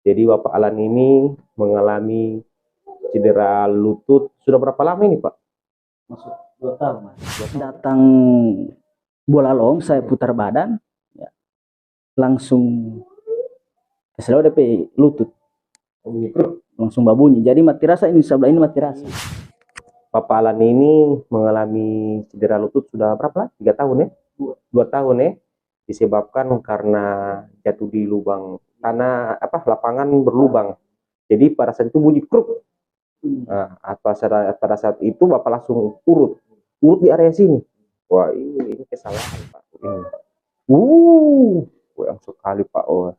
Jadi Bapak Alan ini mengalami cedera lutut sudah berapa lama ini Pak? Masuk 2 tahun. Datang bola long, saya putar badan, ya, langsung selalu DP lutut, langsung babunyi. Jadi mati rasa ini sebelah ini mati rasa. Bapak Alan ini mengalami cedera lutut sudah berapa? 3 tahun ya? 2 tahun ya? Disebabkan karena jatuh di lubang tanah, lapangan berlubang. Jadi pada saat itu bunyi kruk. Nah, pada saat itu Bapak langsung urut di area sini. Wah, ini kesalahan Pak. Goyang sekali Pak. Oh,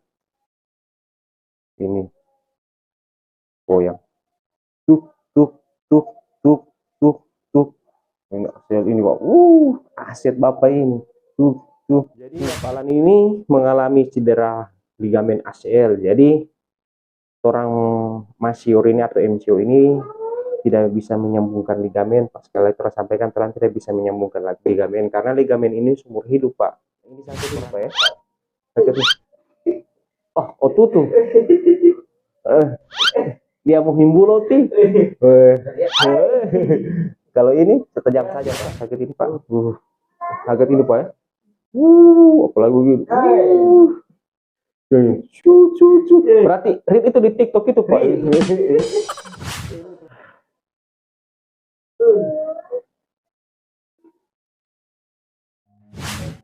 ini goyang. Tuk, tuk, tuk, tuk, tuk, tuk. Ini aset ini Pak. Aset Bapak ini. Tuk. Jadi Bapak Alan ini mengalami cedera ligamen ACL. Jadi orang masyur ini atau MCO ini tidak bisa menyambungkan ligamen. Pak sekali terus sampaikan telah tidak bisa menyambungkan ligamen karena ligamen ini seumur hidup Pak. Ini sakit apa ya? Sakit. Oh tuh. Dia mau himbul ti. Kalau ini setajam saja Pak sakit ini Pak. Sakit ini Pak ya. Apalagi begini. Berarti Rit itu di TikTok itu Pak.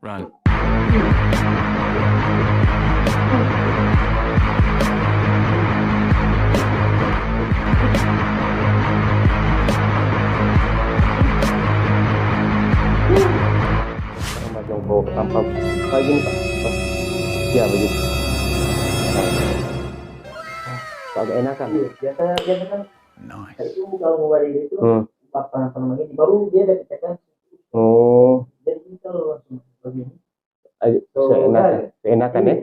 Run. Jongkok tanpa kayak gini Pak. Ya begitu. Agak enakan. Biasa kan. Nice. Itu kalau mau balik itu papan ini baru dia ada kecekan. Jadi kalau langsung begini. Seenakan ya.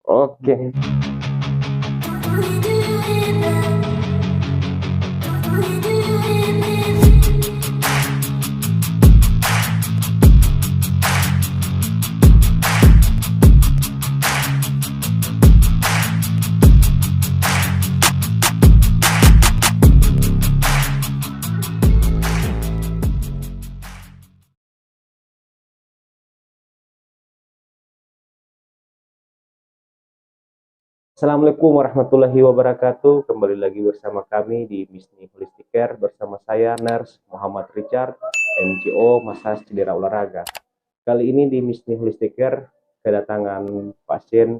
Oke. Assalamualaikum warahmatullahi wabarakatuh. Kembali lagi bersama kami di Misni Holistic Care bersama saya Nurse Muhammad Richard, MCO Massage Cedera Olahraga. Kali ini di Misni Holistic Care kedatangan pasien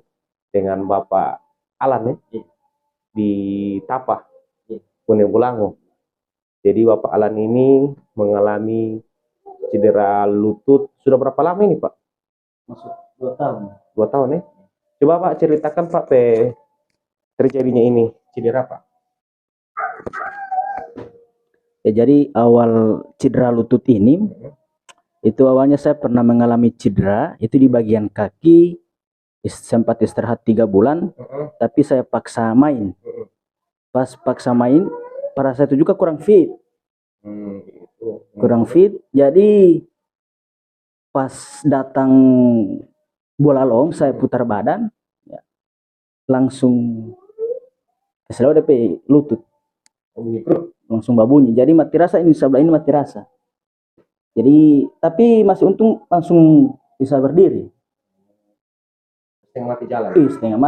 dengan Bapak Alan ya, di Tapah, Kuningan. Jadi Bapak Alan ini mengalami cedera lutut sudah berapa lama ini Pak? Masuk 2 tahun. 2 tahun ya? Coba Pak ceritakan Pak terjadinya ini cedera Pak. Ya, jadi awal cedera lutut ini itu awalnya saya pernah mengalami cedera itu di bagian kaki, sempat istirahat 3 bulan, tapi saya paksa main. Pas paksa main, pada saat itu juga kurang fit. Kurang fit, jadi pas datang bola long, saya putar badan, ya, langsung selalu DP lutut, langsung babunyi. Jadi mati rasa ini sebelah ini mati rasa. Jadi tapi masih untung langsung bisa berdiri. Setengah mati jalan. Setengah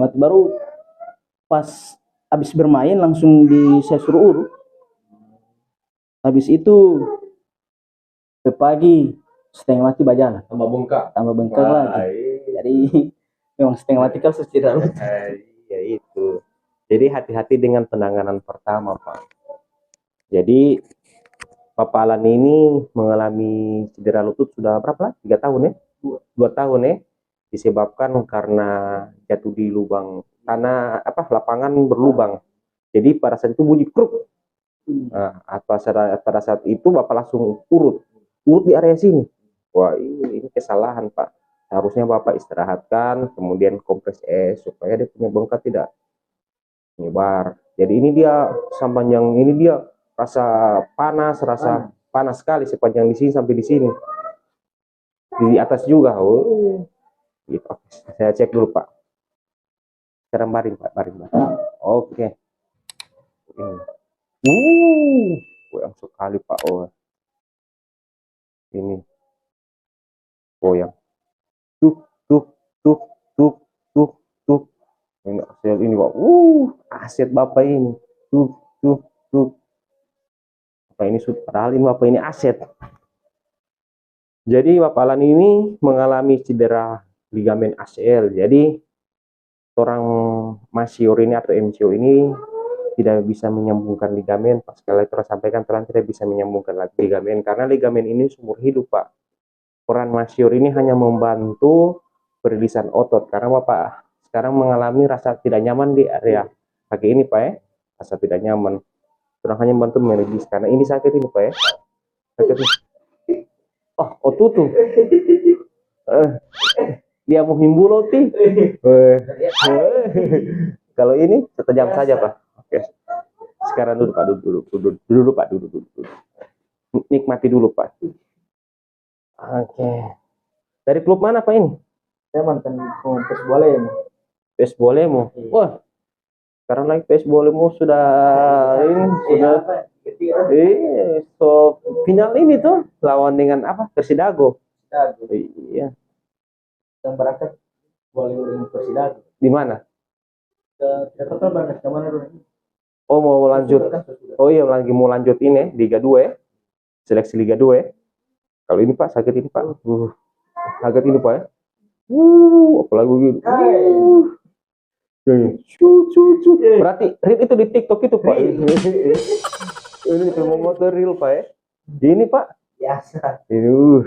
mati baru pas habis bermain langsung saya suruh urut. Habis itu pagi setengah mati berjalan. Tambah bengkak lagi. Jadi memang setengah mati kalau cedera lutut. Ya itu. Jadi hati-hati dengan penanganan pertama Pak. Jadi Bapak Alan ini mengalami cedera lutut sudah berapa? 3 tahun ya? 2 tahun ya? Disebabkan karena jatuh di lubang tanah, lapangan berlubang. Jadi pada saat itu bunyi kruk. Nah, pada saat itu Bapak langsung urut di area sini. Wah, ini kesalahan Pak. Harusnya Bapak istirahatkan, kemudian kompres es supaya dia punya bengkak tidak menyebar. Jadi ini dia sepanjang ini dia rasa panas sekali sepanjang di sini sampai di sini. Di atas juga. Gitu. Saya cek dulu Pak. Sekarang baring Pak, baring. Oke. Goyang sekali Pak. Oh, ini goyang. Tuk, tuk, tuk, tuk, tuk, tuk. Ini aset ini Pak. Aset Bapak ini. Tuk, tuk, tuk. Bapak ini padahal ini Bapak ini aset. Jadi Bapak Alan ini mengalami cedera ligamen ACL. Jadi orang Masior ini atau MCO ini tidak bisa menyambungkan ligamen. Pas Lektor sampaikan telah tidak bisa menyambungkan ligamen karena ligamen ini seumur hidup Pak. Peran Masior ini hanya membantu perilisan otot karena Bapak sekarang mengalami rasa tidak nyaman di area kaki ini Pak ya. Rasa tidak nyaman. Orang hanya membantu merilis karena ini sakit ini Pak ya. Sakit ini. Oh tutup. Dia mau himbul ti. Kalau ini setajam saja Pak. Oke. Sekarang duduk Pak, duduk Pak, duduk. Nikmati dulu Pak. Oke. Dari klub mana Pak ini? Saya mantan PES Bolemo. PES Bolemo. Wah. Sekarang lagi PES Bolemo sudah ini sudah so final ini tuh lawan dengan apa? Persidago. Iya. Yang berangkat boleh dengan Persidago. Di mana? Tidak tahu berangkat ke mana dulu. Oh mau lanjut. Oh iya lagi mau lanjut ini Liga 2 ya. Seleksi Liga 2 ya. Kalau ini Pak sakit ini Pak. Sakit ini Pak ya. Apalagi gitu. Berarti real itu di TikTok itu Pak. Ini film motor real Pak ya. Ini Pak. Biasa. Ini.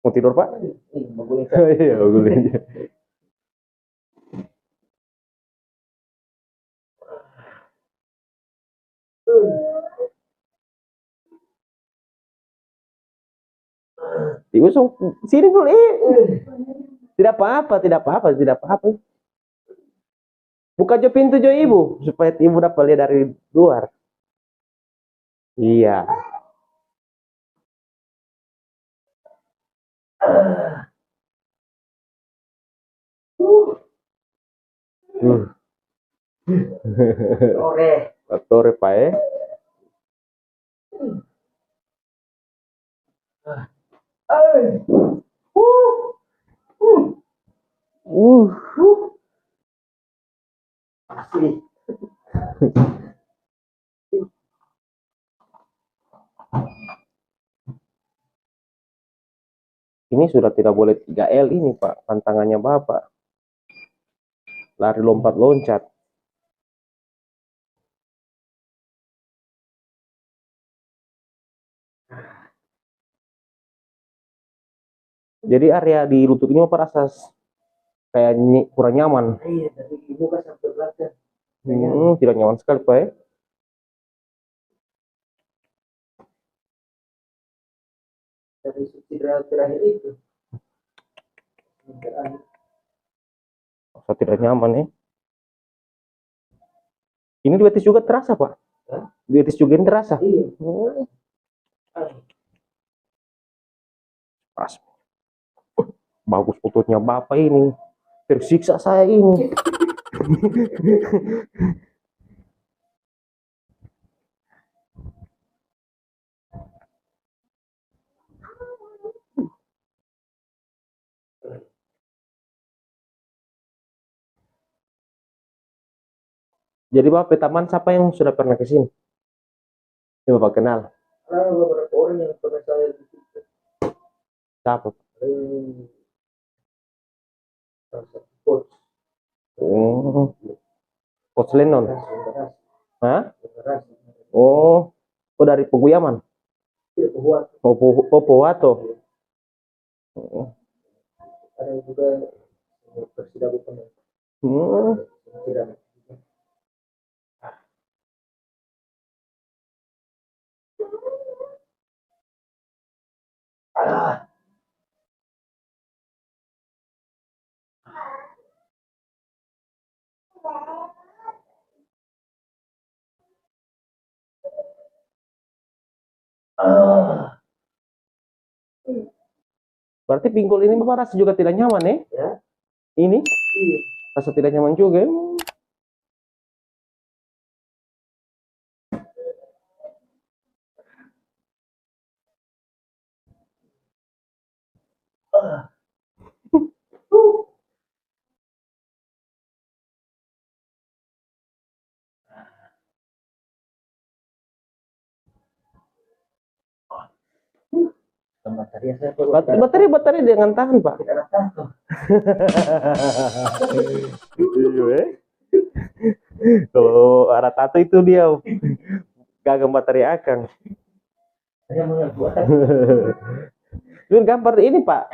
Mau tidur Pak? Iya, bagus. Ibu sini dulu. Tidak apa-apa. Buka jo pintu jo ibu supaya ibu dapat lihat dari luar. Iya. Sore Pak ya. Asli. Ini sudah tidak boleh 3L ini Pak, pantangannya Bapak. Lari lompat loncat. Jadi area di lutut ini Pak rasa kayak kurang nyaman. Iya, dari ibu kan sampai belakang. Tidak nyaman sekali Pak ya. Dari cedera terakhir itu. Rasa tidak nyaman ya. Ini di betis juga terasa Pak. Di betis juga ini terasa. Iya. Pas. Bagus ototnya Bapak ini. Tersiksa saya ini. Jadi Bapak teman siapa yang sudah pernah ke sini? Ini Bapak kenal? Beberapa orang yang pernah saya diskusi. Siapa? Coach. Coach Lennon. Hah? Oh dari Peguyaman. Pohuwato. Ada juga Persidago pernah. Berarti pinggul ini Bapak rasa juga tidak nyaman ya? Ya. Ini Iya. rasa tidak nyaman juga ya? Baterai dengan tahan Pak. Iya, kalau arah tato itu dia gagang baterai akang. Itu gambar ini Pak,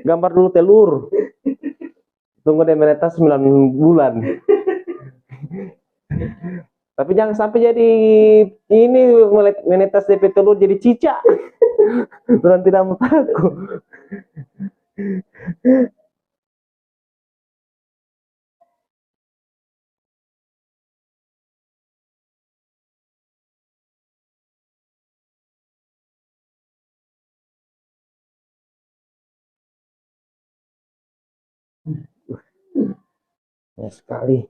gambar dulu telur. Tunggu dia menetas 9 bulan. Tapi jangan sampai jadi ini menetas DP telur jadi cicak. Tuhan tidak mau takut. Ya sekali.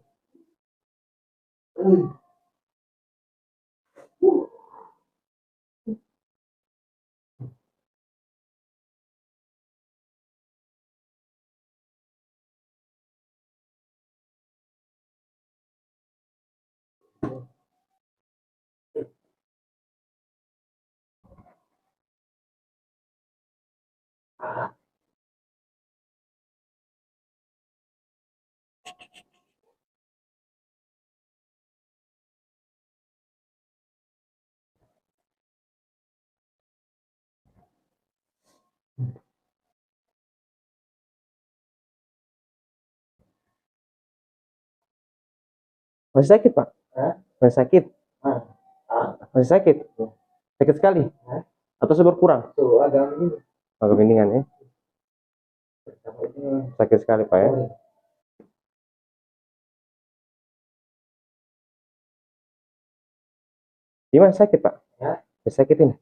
Masih sakit Pak? Masih sakit? Masih sakit? Sakit sekali? Atau sudah berkurang? Agak mendingan ya? Sakit sekali Pak ya? Gimana sakit Pak? Masih sakit ini?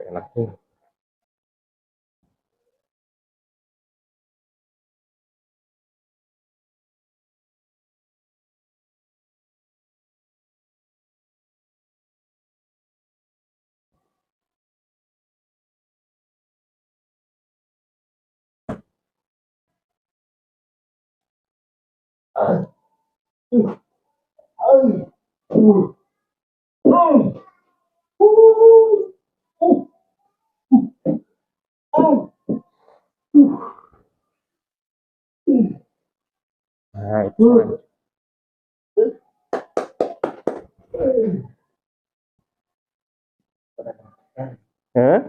Enak nih. Nah itu. Hah?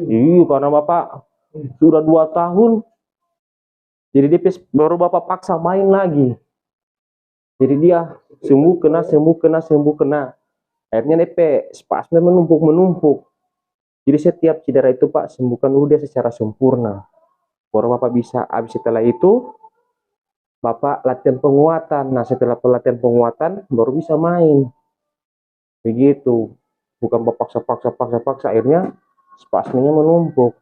Iya karena Bapak sudah 2 tahun. Jadi dia baru Bapak paksa main lagi. Jadi dia sembuh kena, sembuh kena, sembuh kena. Akhirnya DP spasmnya menumpuk. Jadi setiap cedera itu Pak sembuhkan dulu dia secara sempurna. Baru Bapak bisa. Habis setelah itu Bapak latihan penguatan. Nah setelah pelatihan penguatan baru bisa main. Begitu. Bukan Bapak paksa. Akhirnya spasmenya menumpuk.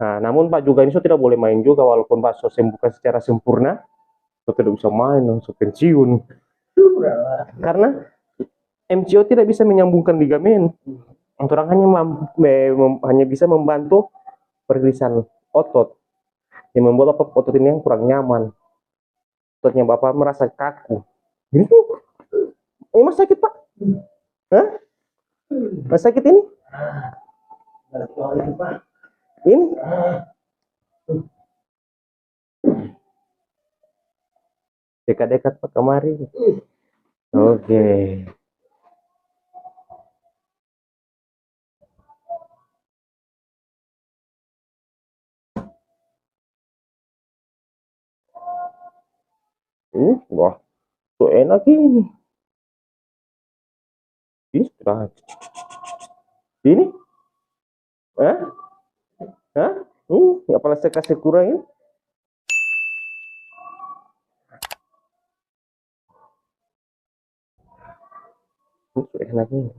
Nah, namun Pak juga ini so tidak boleh main juga walaupun Pak so sembuhkan secara sempurna, so tidak bisa main langsung pensiun. Karena MCO tidak bisa menyambungkan ligamen. Orang hanya bisa membantu perilisan otot yang membuat otot ini yang kurang nyaman. Ototnya Bapak merasa kaku. Ini masih sakit Pak? Hah? Masih sakit ini? Ini? Dekat-dekat Pak kemari. Oke. Wah, tuh enak ini. Ini sudah. Ini? Hah? Hah? Apalah saya kasih kurangin. Enak ini.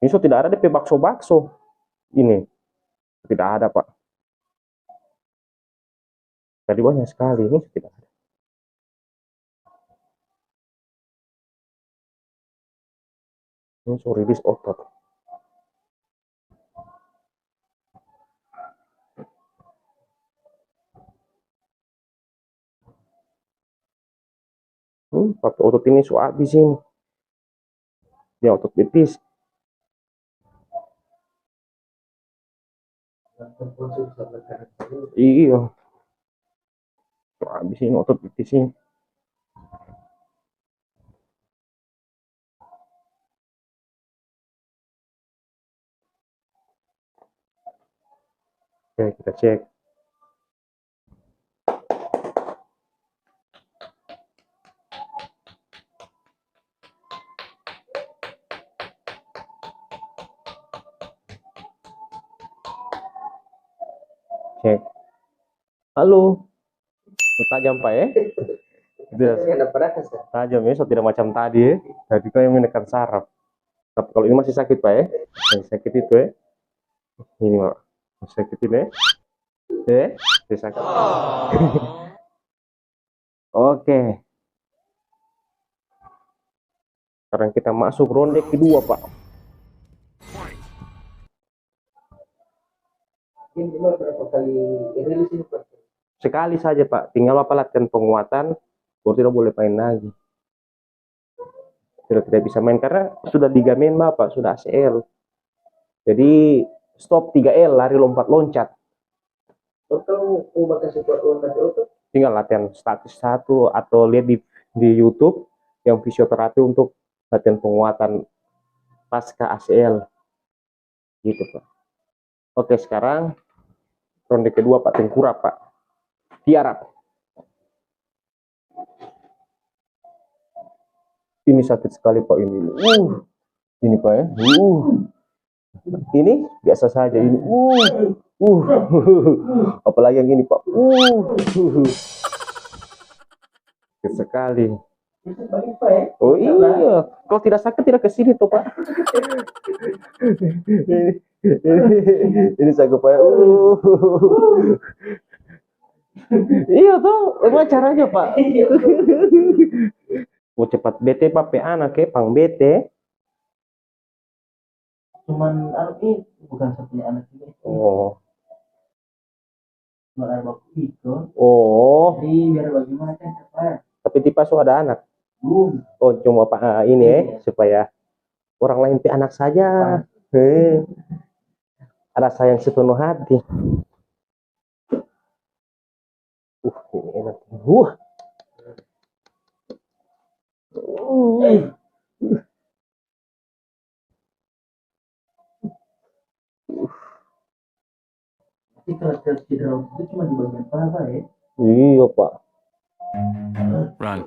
Ini so tidak ada DP bakso-bakso. Ini tidak ada, Pak. Tadi banyak sekali ini tidak ada. Ini so rilis otot. Pakai otot ini so habis ini. Ya otot betis. Iya. So habis ini otot betis ini. Oke, kita cek. Cek. Halo. Tajam, Pak ya? Tajam ya, so tidak macam tadi ya. Tadi kau yang menekan saraf. Tapi kalau ini masih sakit, Pak ya? Masih sakit itu ya. Ini, Pak. Masih sakit ini ya. Masih sakit. Oke. Sekarang kita masuk ronde kedua, Pak. Ini berapa kali rilis ini, Pak? Sekali saja, Pak. Tinggal Bapak latihan penguatan, baru tidak boleh main lagi. Sudah tidak bisa main karena sudah ligamen Bapak, sudah ACL. Jadi stop 3L, lari lompat loncat. Total mau kasih buat lompat itu? Tinggal latihan statis satu atau lihat di YouTube yang fisioterapi untuk latihan penguatan pasca ACL. Gitu, Pak. Oke, sekarang ronde kedua, Pak. Tengkurap, Pak. Tiarap. Ini sakit sekali, Pak, ini. Ini, Pak ya. Ini biasa saja ini. Apalagi yang ini, Pak. Sakit sekali. Oh iya, kalau tidak sakit tidak ke sini tuh, Pak. ini sakit, Pak. Iya tuh, emang caranya, Pak. Mau cepat bete, Pak, pe anak ya, pang bete. Cuman anak ini bukan satunya anak juga. Oh. Cuma ada bapak itu. Oh. Jadi biar bagaimana kan, Pak? Tapi tipe so ada anak. Oh, cuma Pak ini ya, supaya orang lain pe anak saja. Ada sayang sepenuh hati. Ini enak. Tapi kalau cedera itu cuma di bagian paha ya? Iya, Pak. Run.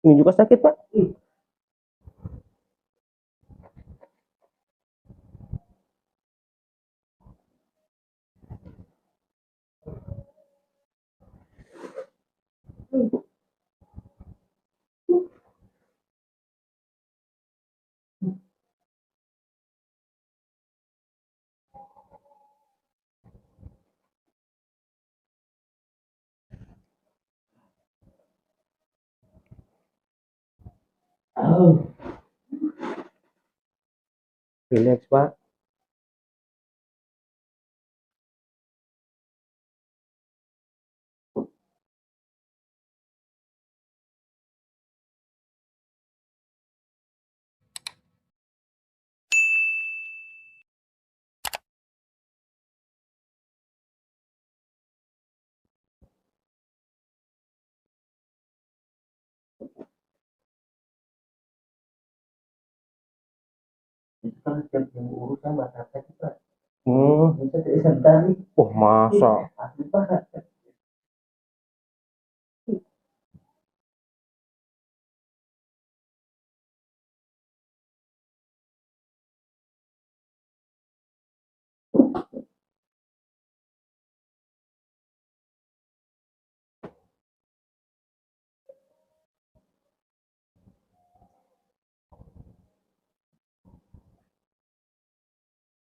Ini juga sakit, Pak. Relax, Pak. Itu kan setiap minggu urusan bahasa kita. Hmm. Bisa dari santari. Oh, masa. Asli Pak.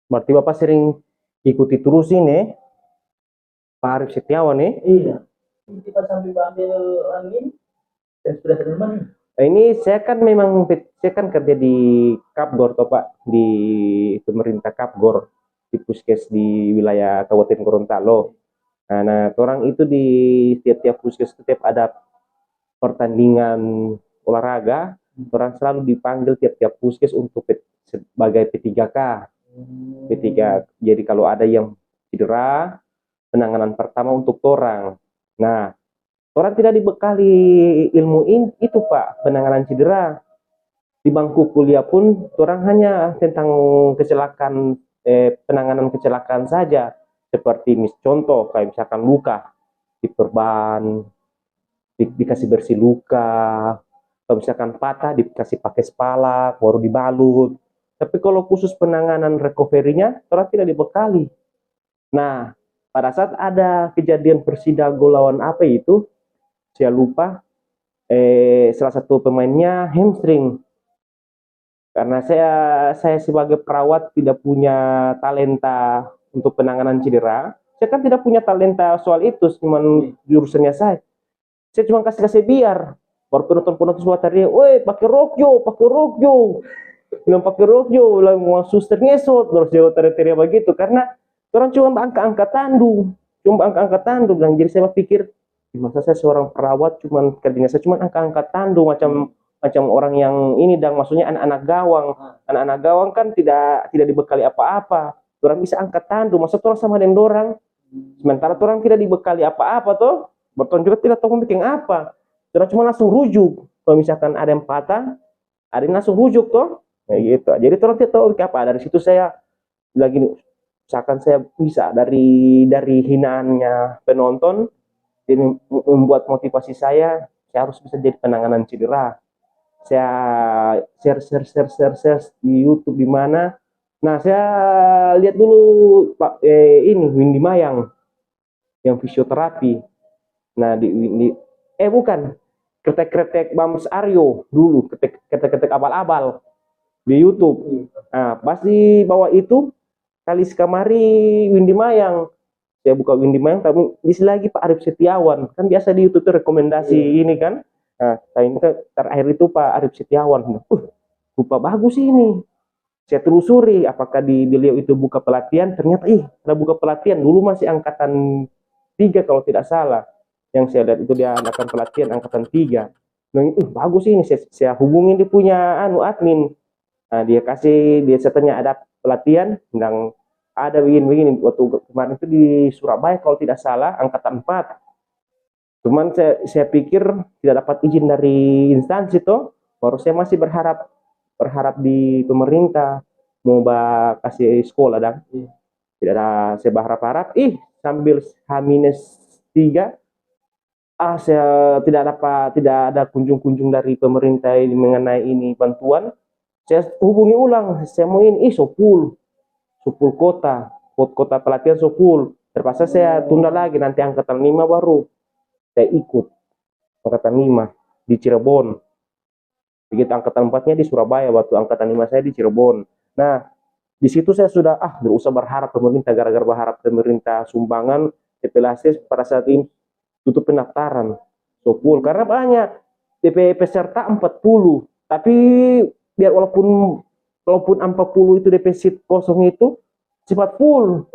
Berarti Bapak sering ikuti terus ini, Pak Arief Setiawan nih. Iya. Kita sambil ambil angin dan sudah teman. Ini saya kan memang saya kan kerja di Kapgor toh Pak, di pemerintah Kapgor di puskes di wilayah Kabupaten Gorontalo. Nah, orang itu di tiap-tiap puskes setiap ada pertandingan olahraga, orang selalu dipanggil tiap-tiap puskes untuk sebagai P3K. P3. Jadi kalau ada yang cedera, penanganan pertama untuk orang. Nah, orang tidak dibekali ilmu itu Pak, penanganan cedera. Di bangku kuliah pun orang hanya tentang kecelakaan, penanganan kecelakaan saja. Seperti contoh kayak misalkan luka, diperban, dikasih bersih luka, kalau misalkan patah dikasih pakai spalak, baru dibalut. Tapi kalau khusus penanganan recovery-nya, orang tidak dibekali. Nah, pada saat ada kejadian Persidago lawan apa itu, saya lupa, salah satu pemainnya hamstring. Karena saya sebagai perawat tidak punya talenta untuk penanganan cedera. Saya kan tidak punya talenta soal itu, cuma jurusannya saya. Saya cuma kasih biar. Baru penonton semua tadi, woi pakai rokyo, pakai rokyo. Bilang pakai rokyo, bilang mau suster ngesot, terus dia teriak-teriak begitu. Karena orang cuma angka-angka tandu, bilang. Jadi saya pikir, masa saya seorang perawat, cuma kerjanya saya cuma angka-angka tandu, macam orang yang ini, dan maksudnya anak-anak gawang kan tidak dibekali apa-apa. Orang bisa angkat tandu, masa orang sama dengan orang, sementara orang tidak dibekali apa-apa toh. Berton juga tidak tahu bikin apa. Orang cuma langsung rujuk. Kalau misalkan ada yang patah, ada yang langsung rujuk toh. Kayak gitu. Jadi orang tidak tahu bikin apa. Dari situ saya lagi, misalkan saya bisa dari hinaannya penonton, jadi membuat motivasi saya harus bisa jadi penanganan cedera. Saya share di YouTube di mana. Nah, saya lihat dulu Pak ini Windy Mayang yang fisioterapi. Nah, bukan, kretek-kretek Bams Aryo dulu, kretek-kretek abal-abal di YouTube. Nah, pas di bawah itu kali sekamari Windy Mayang. Saya buka Windy Mayang, tapi di lagi Pak Arief Setiawan. Kan biasa di YouTube itu rekomendasi ini kan. Nah, ini terakhir itu Pak Arief Setiawan. Rupa bagus ini. Saya telusuri apakah di beliau itu buka pelatihan. Ternyata ada buka pelatihan. Dulu masih angkatan 3 kalau tidak salah. Yang saya lihat itu dia adakan pelatihan angkatan 3. Nah, bagus ini. Saya hubungin dia punya admin. Nah, dia tanya ada pelatihan yang ada begini. Waktu kemarin itu di Surabaya kalau tidak salah angkatan 4. Cuman saya pikir tidak dapat izin dari instansi toh. Baru saya masih berharap di pemerintah mau kasih sekolah dan tidak ada. Saya berharap sambil H-3 saya tidak ada kunjung dari pemerintah ini mengenai ini bantuan. Saya hubungi ulang, saya mau ini sopul kota pelatihan sopul. Terpaksa saya tunda lagi, nanti angkatan 5 baru saya ikut angkatan 5 di Cirebon. Begitu angkatan 4-nya di Surabaya, waktu angkatan 5 saya di Cirebon. Nah, di situ saya sudah berusaha berharap pemerintah, gara-gara berharap pemerintah sumbangan TPLAC pada saat ini tutup pendaftaran sopul karena banyak DP peserta 40, tapi biar walaupun 40 itu DP seat kosong itu cepat full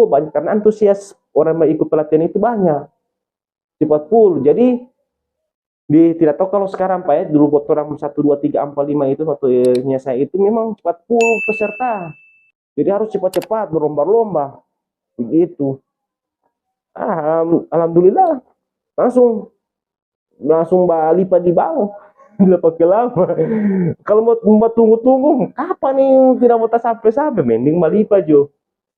banyak karena antusias orang yang ikut pelatihan itu banyak, cepat full. Jadi tidak tahu kalau sekarang Pak ya, dulu buat orang 1, 2, 3, 4, 5 itu waktunya saya itu memang cepat full peserta, jadi harus cepat-cepat berlomba-lomba begitu. Alhamdulillah langsung lipat di bawah. Udah pakai lama. Kalau mau tunggu-tunggu, kapan nih tidak mau tas sampai-sampai, mending Malipa Jo.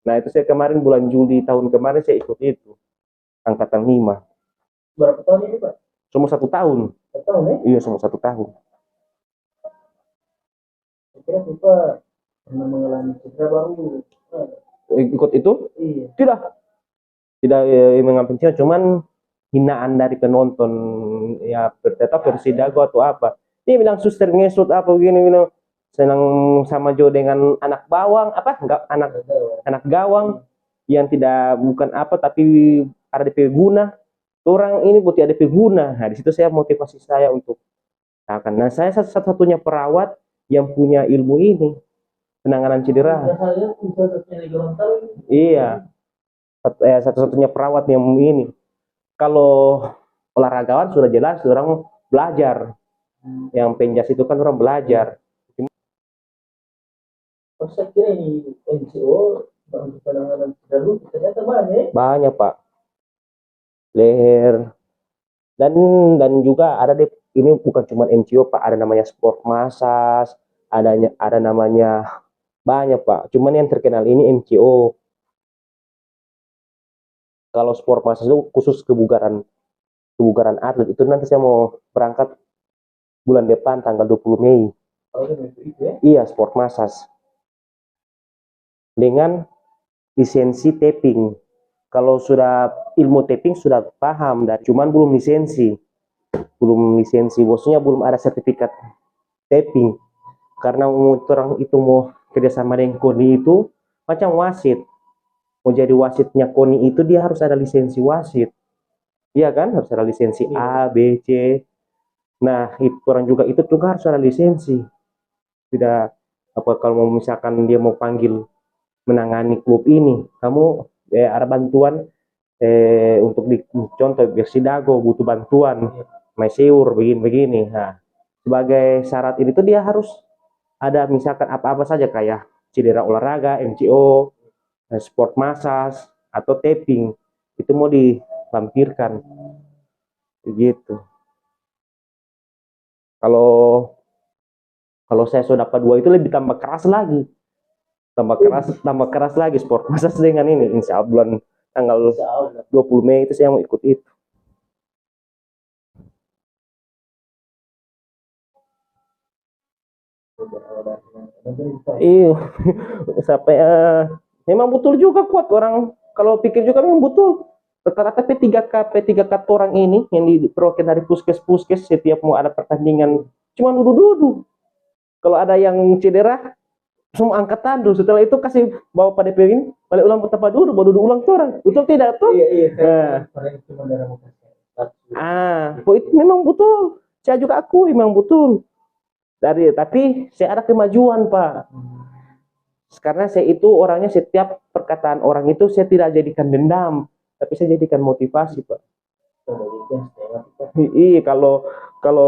Nah itu saya kemarin bulan Juli tahun kemarin saya ikut itu, angkatan 5. Berapa tahun ini Pak? Cuma 1 tahun. 1 tahun ya? Iya, cuma 1 tahun. Saya kira Bapak pernah mengalami cedera baru. Ikut itu? Iya. Tidak mengambil cedera, cuman hinaan dari penonton ya ternyata versi dago atau apa. Dia bilang suster ngesut apa begini bilang senang sama Jo dengan anak bawang apa enggak anak gawang yang tidak bukan apa tapi ada DP guna. Orang ini butuh ada DP guna. Nah, di situ saya motivasi saya untuk akan. Nah, saya satu-satunya perawat yang punya ilmu ini penanganan cedera. Iya. Satu-satunya perawat yang ini. Kalau olahragawan sudah jelas orang belajar. Yang penjas itu kan orang belajar. Oh, saya kira ini NGO untuk penanganan cedera lutut ternyata banyak. Banyak Pak. Leher dan juga ada ini bukan cuma NGO Pak, ada namanya sport massage, ada namanya banyak Pak. Cuman yang terkenal ini NGO. Kalau sport massage itu khusus kebugaran atlet itu nanti saya mau berangkat bulan depan tanggal 20 Mei. Oh, itu ya? Iya, sport massage. Dengan lisensi taping. Kalau sudah ilmu taping sudah paham dan cuman belum lisensi. Bosnya belum ada sertifikat taping. Karena orang itu mau kerjasama dengan KONI itu macam wasit. Mau jadi wasitnya KONI itu dia harus ada lisensi wasit. Iya kan? Harus ada lisensi A, B, C. Nah, itu orang juga itu juga harus ada lisensi. Tidak apa kalau mau misalkan dia mau panggil menangani klub ini, kamu ada bantuan untuk di contoh Bersidago butuh bantuan, Maiseur begini. Nah, sebagai syarat ini tuh dia harus ada misalkan apa-apa saja kayak cedera olahraga, MCO, sport massage atau taping itu mau dilampirkan begitu. Kalau saya sudah dapat 2 itu lebih tambah keras lagi. Tambah keras lagi sport massage dengan ini. Insya Allah bulan tanggal 20 Mei itu saya mau ikut itu. Iya, sampai memang betul juga kuat orang kalau pikir juga memang betul. Rata-rata P3K orang ini yang diperwakilan dari puskes setiap mau ada pertandingan cuma duduk-duduk. Kalau ada yang cedera semua angkat tandu, setelah itu kasih bawa pada DP ini balik ulang ke tempat duduk, baru duduk ulang tuh orang, betul tidak tuh? Iya. Itu memang betul. Saya juga aku memang betul. Tapi saya ada kemajuan Pak. Karena saya itu orangnya setiap perkataan orang itu saya tidak jadikan dendam, tapi saya jadikan motivasi Pak. Iya kalau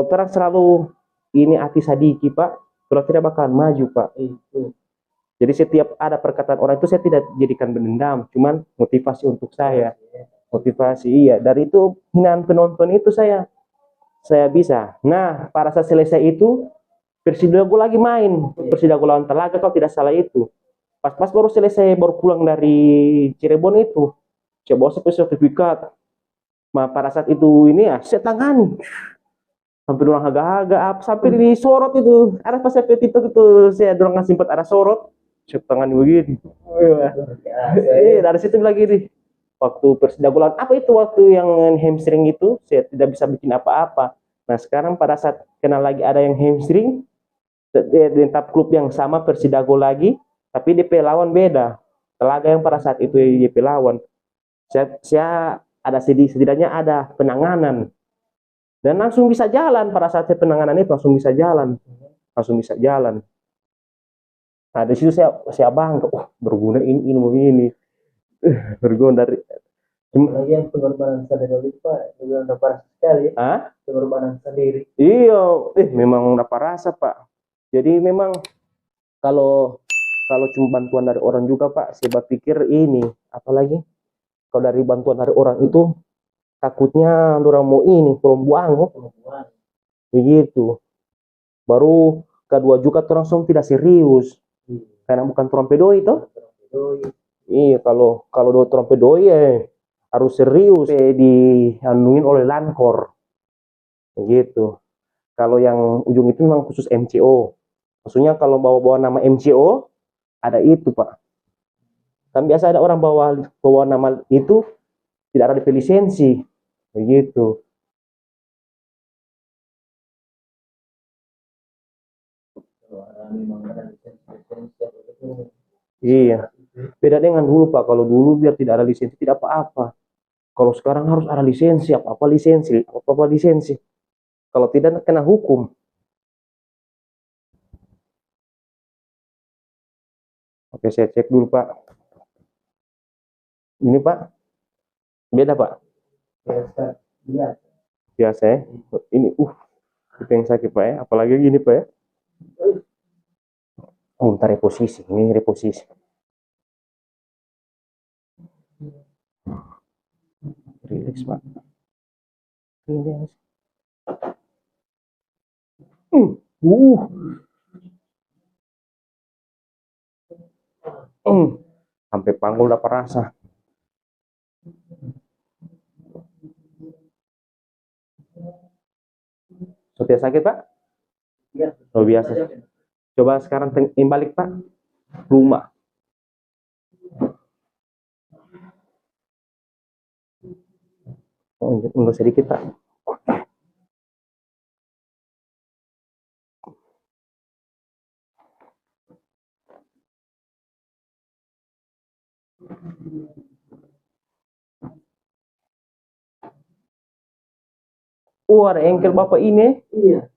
terang selalu ini hati sadiki Pak, kalau tidak bakalan maju Pak. Jadi setiap ada perkataan orang itu saya tidak jadikan dendam, cuman motivasi untuk saya. Motivasi iya. Dari itu hinaan penonton itu saya bisa. Nah, pada saat selesai itu Persidago lagi main. Persidago lawan Telaga kalau tidak salah itu. Pas baru selesai baru pulang dari Cirebon itu. Saya bawa sertifikat. Nah, pada saat itu ini ya saya tangani. Sampai orang agak-agak sampai disorot itu. Ada pas saya TikTok itu saya dorong ngasih ada sorot. Saya tangan begini. Dari situ lagi nih. Waktu Persidago lawan apa itu waktu yang hamstring itu saya tidak bisa bikin apa-apa. Nah sekarang pada saat kenal lagi ada yang hamstring di top klub yang sama Persidago lagi, tapi DP lawan beda. Telaga yang pada saat itu DP lawan. Saya ada setidaknya ada penanganan dan langsung bisa jalan pada saat penanganan itu langsung bisa jalan. Nah di situ saya bangga, berguna ini ilmu ini, berguna dari. Lagi yang pengorbanan sendiri Pak, juga udah parah sekali. Pengorbanan sendiri. Iya, memang udah rasa Pak. Jadi memang kalau cuma bantuan dari orang juga Pak, saya pikir ini, apalagi kalau dari bantuan dari orang itu takutnya orang mau ini, belum buang begitu. Baru kedua juga orang langsung tidak serius. Karena bukan trompedoi itu. Iya, kalau do trompedoi harus serius dianuin oleh Lankor. Gitu. Kalau yang ujung itu memang khusus MCO. Maksudnya kalau bawa nama MCO ada itu, Pak. Kan biasa ada orang bawa nama itu tidak ada DP lisensi. Begitu. Iya. Beda dengan dulu, Pak. Kalau dulu biar tidak ada lisensi tidak apa-apa. Kalau sekarang harus ada lisensi, apa-apa lisensi, apa-apa lisensi. Kalau tidak kena hukum. Oke, saya cek dulu, Pak. Ini, Pak. Beda, Pak. Biasa ya. Ini itu yang sakit, Pak ya. Apalagi gini, Pak ya. Oh, ntar reposisi. Ini reposisi. Relax, Pak. Relax. Sampai panggul dapat rasa. Sudah sakit, Pak? Iya. Oh, biasa. Coba sekarang balik, Pak. Rumah. Oh, mundur sedikit, Pak. Ada engkel Bapak ini. Iya.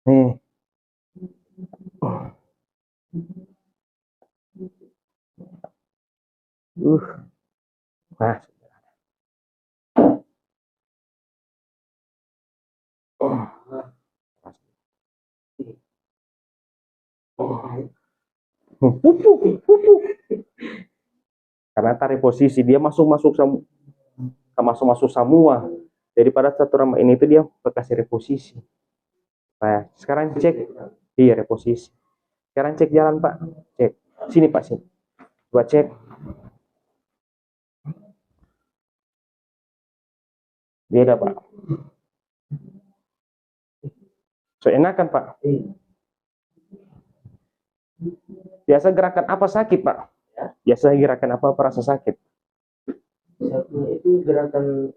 Nih. Nah. Pupuk. Karena tarik posisi dia masuk semua. Jadi pada satu ramah ini itu dia kasih reposisi. Nah, sekarang cek, iya reposisi. Sekarang cek jalan, Pak. Cek. Sini, Pak, sini. Coba cek. Beda, Pak. So enakan, Pak. Biasa gerakan apa sakit, Pak? Biasa gerakan apa rasa sakit? Itu gerakan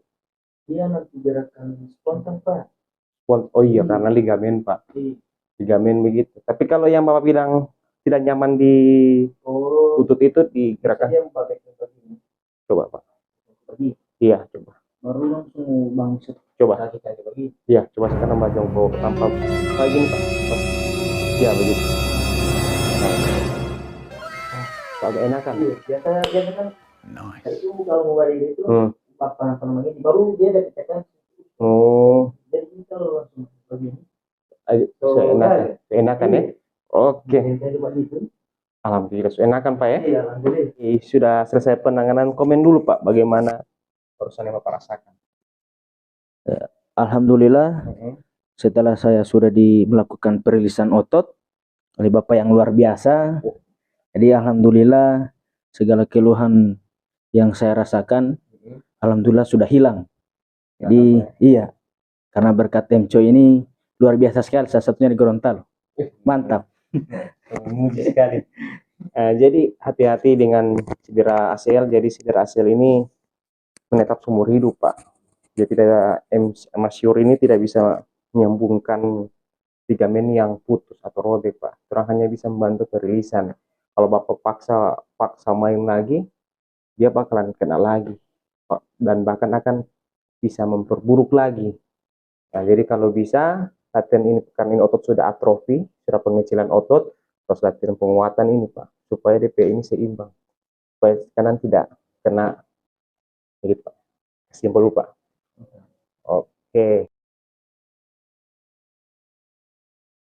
nanti gerakan spontan, Pak. Oh iya, karena ligamen, Pak. Ligamen begitu. Tapi kalau yang Bapak bilang tidak nyaman di lutut itu digerakkan. Coba, Pak. Iya, coba. Baru langsung bangkit. Coba. Iya, coba sekarang Mbak jongkok tanpa kayak gini, Pak. Iya, begitu. Agak enakan. Biasa kan. Nice. Itu kalau mau balik itu apa namanya baru dia ada tekan. Jadi kalau langsung begini. Enakan ya. Oke. Alhamdulillah enakan, Pak ya. Iya, alhamdulillah. Sudah selesai penanganan, komen dulu, Pak, bagaimana barusan yang Bapak rasakan. Alhamdulillah setelah saya sudah melakukan perilisan otot oleh Bapak yang luar biasa. Jadi alhamdulillah segala keluhan yang saya rasakan alhamdulillah sudah hilang. Jadi iya, karena berkat MCO ini luar biasa sekali, salah satunya di Gorontalo. Mantap. Memuji sekali. Jadi hati-hati dengan cedera ACL. Jadi cedera ACL ini menetap seumur hidup, Pak. Jadi masyur ini tidak bisa menyambungkan ligamen yang putus atau robek, Pak. Orang hanya bisa membantu perilisan. Kalau Bapak paksa main lagi, dia bakalan kena lagi, Pak. Dan bahkan akan bisa memperburuk lagi. Nah, jadi kalau bisa latihan ini, karena ini otot sudah atrofi, sudah pengecilan otot, terus latihan penguatan ini, Pak, supaya DP ini seimbang, supaya kanan tidak kena gitu, Pak. Simpel, Pak. Oke.